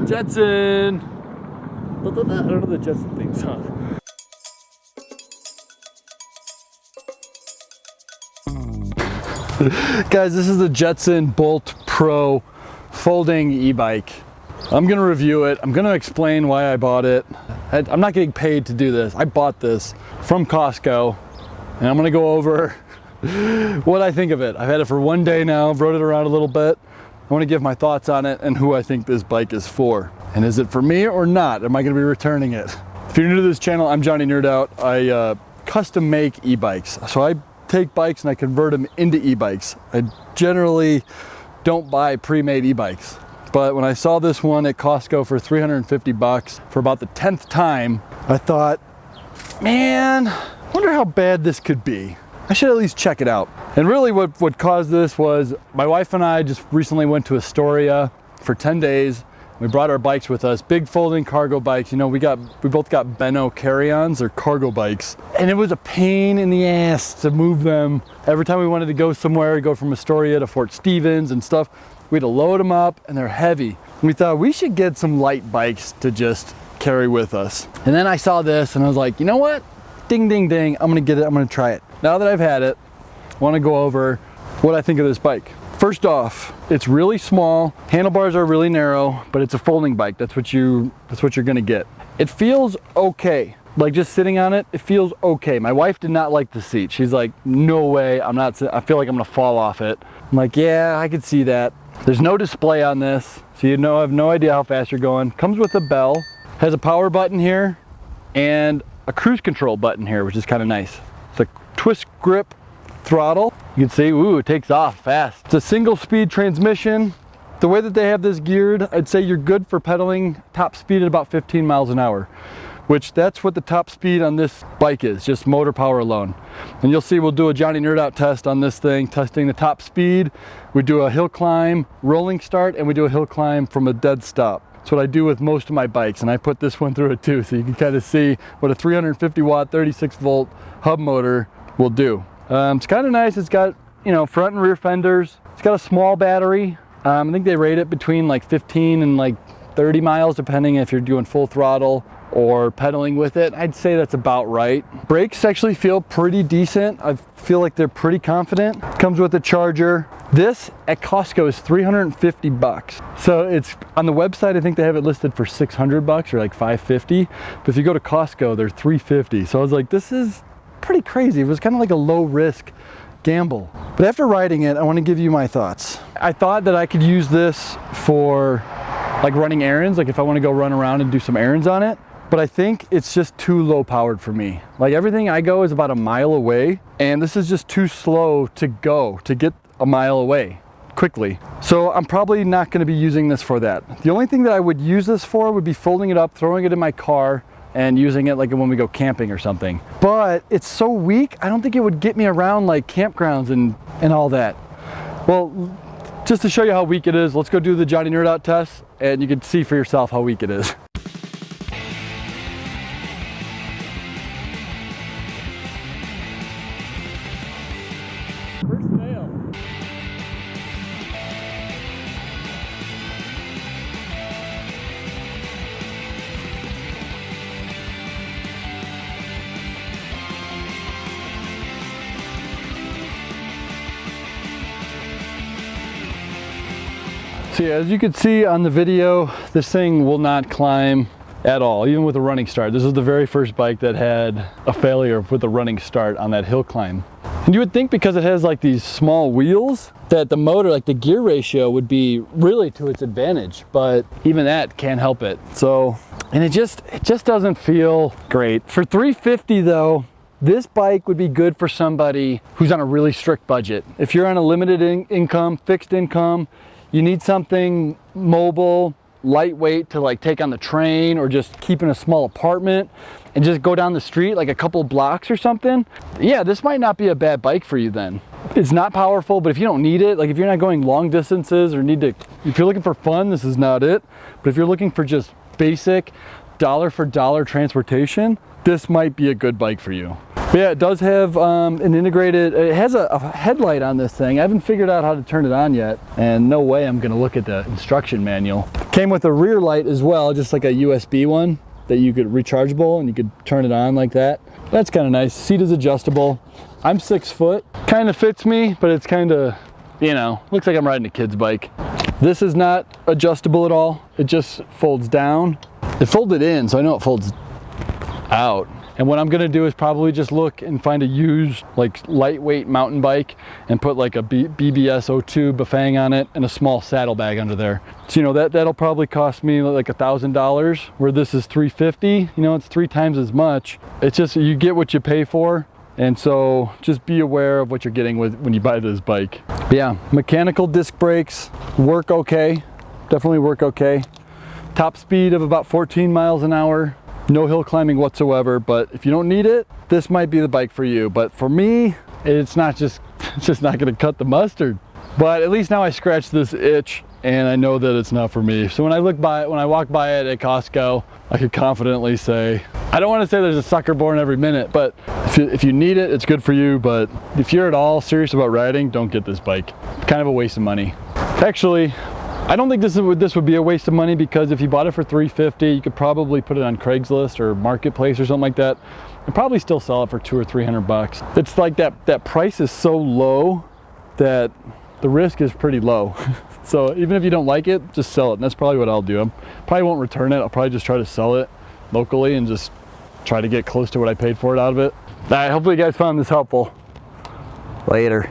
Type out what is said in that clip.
Jetson! I don't know the Jetson theme song. Guys, this is the Jetson Bolt Pro folding e-bike. I'm gonna review it. I'm gonna explain why I bought it. I'm not getting paid to do this. I bought this from Costco, and I'm gonna go over what I think of it. I've had it for one day now, I've rode it around a little bit. I wanna give my thoughts on it and who I think this bike is for. And is it for me or not? Am I gonna be returning it? If you're new to this channel, I'm Johnny Nerd Out. I custom make e-bikes. So I take bikes and I convert them into e-bikes. I generally don't buy pre-made e-bikes. But when I saw this one at Costco for 350 bucks for about the 10th time, I thought, man, I wonder how bad this could be. I should at least check it out. And really what caused this was my wife and I just recently went to Astoria for 10 days. We brought our bikes with us, big folding cargo bikes. You know, we both got Benno carry-ons or cargo bikes. And it was a pain in the ass to move them. Every time we wanted to go somewhere, go from Astoria to Fort Stevens and stuff, we had to load them up and they're heavy. We thought we should get some light bikes to just carry with us. And then I saw this and I was like, you know what? Ding, ding, ding, I'm gonna get it, I'm gonna try it. Now that I've had it, I wanna go over what I think of this bike. First off, it's really small, handlebars are really narrow, but it's a folding bike. That's what you're gonna get. It feels okay. Like just sitting on it, it feels okay. My wife did not like the seat. She's like, no way, I feel like I'm gonna fall off it. I'm like, yeah, I could see that. There's no display on this, so you know, I have no idea how fast you're going. Comes with a bell, has a power button here, and a cruise control button here, which is kind of nice. It's a twist grip throttle. You can see, ooh, it takes off fast. It's a single speed transmission. The way that they have this geared, I'd say you're good for pedaling top speed at about 15 miles an hour, which that's what the top speed on this bike is, just motor power alone. And you'll see we'll do a Johnny Nerd Out test on this thing, testing the top speed. We do a hill climb, rolling start, and we do a hill climb from a dead stop. That's what I do with most of my bikes, and I put this one through it too, so you can kind of see what a 350 watt, 36 volt hub motor will do. It's kind of nice. It's got, you know, front and rear fenders. It's got a small battery. I think they rate it between like 15 and like 30 miles, depending if you're doing full throttle or pedaling with it. I'd say that's about right. Brakes actually feel pretty decent. I feel like they're pretty confident. Comes with a charger. This at Costco is 350 bucks. So it's on the website, I think they have it listed for 600 bucks or like 550. But if you go to Costco, they're 350. So I was like, this is pretty crazy. It was kind of like a low risk gamble. But after riding it, I want to give you my thoughts. I thought that I could use this for like running errands, like if I want to go run around and do some errands on it. But I think it's just too low powered for me. Like everything I go is about a mile away, and this is just too slow to go to get a mile away quickly. So I'm probably not going to be using this for that. The only thing that I would use this for would be folding it up, throwing it in my car, and using it like when we go camping or something. But it's so weak, I don't think it would get me around like campgrounds and all that. Well, just to show you how weak it is, let's go do the Johnny Nerd Out test, and you can see for yourself how weak it is. First fail. So yeah, as you can see on the video, this thing will not climb at all, even with a running start. This is the very first bike that had a failure with a running start on that hill climb. And you would think because it has like these small wheels that the motor, like the gear ratio would be really to its advantage, but even that can't help it. So, and it just doesn't feel great. For $350 though, this bike would be good for somebody who's on a really strict budget. If you're on a limited income, fixed income, you need something mobile, lightweight to like take on the train or just keep in a small apartment and just go down the street like a couple blocks or something. Yeah, this might not be a bad bike for you then. It's not powerful, but if you don't need it, like if you're not going long distances or if you're looking for fun, this is not it. But if you're looking for just basic dollar for dollar transportation, this might be a good bike for you. But yeah, it does have an integrated, it has a headlight on this thing. I haven't figured out how to turn it on yet, and no way I'm gonna look at the instruction manual. Came with a rear light as well, just like a USB one that you could rechargeable and you could turn it on like that. That's kind of nice. Seat is adjustable. I'm 6 foot, kind of fits me, but it's kind of, you know, looks like I'm riding a kid's bike. This is not adjustable at all. It just folds down. It folded in, so I know it folds out. And what I'm gonna do is probably just look and find a used, like, lightweight mountain bike and put like a BBS 02 Bafang on it and a small saddlebag under there. So, you know, that'll probably cost me like $1,000, where this is $350. You know, it's 3 times as much. It's just, you get what you pay for. And so just be aware of what you're getting with when you buy this bike. But yeah, mechanical disc brakes work okay. Definitely work okay. Top speed of about 14 miles an hour. No hill climbing whatsoever, but if you don't need it, this might be the bike for you. But for me, it's just not gonna cut the mustard. But at least now I scratched this itch and I know that it's not for me. So when I walk by it at Costco, I could confidently say, I don't want to say there's a sucker born every minute, but if you need it, it's good for you. But if you're at all serious about riding, don't get this bike. Kind of a waste of money. Actually, I don't think this would be a waste of money, because if you bought it for $350, you could probably put it on Craigslist or Marketplace or something like that, and probably still sell it for $200 or $300. It's like that price is so low that the risk is pretty low. So even if you don't like it, just sell it. And that's probably what I'll do. I probably won't return it. I'll probably just try to sell it locally and just try to get close to what I paid for it out of it. All right, hopefully you guys found this helpful. Later.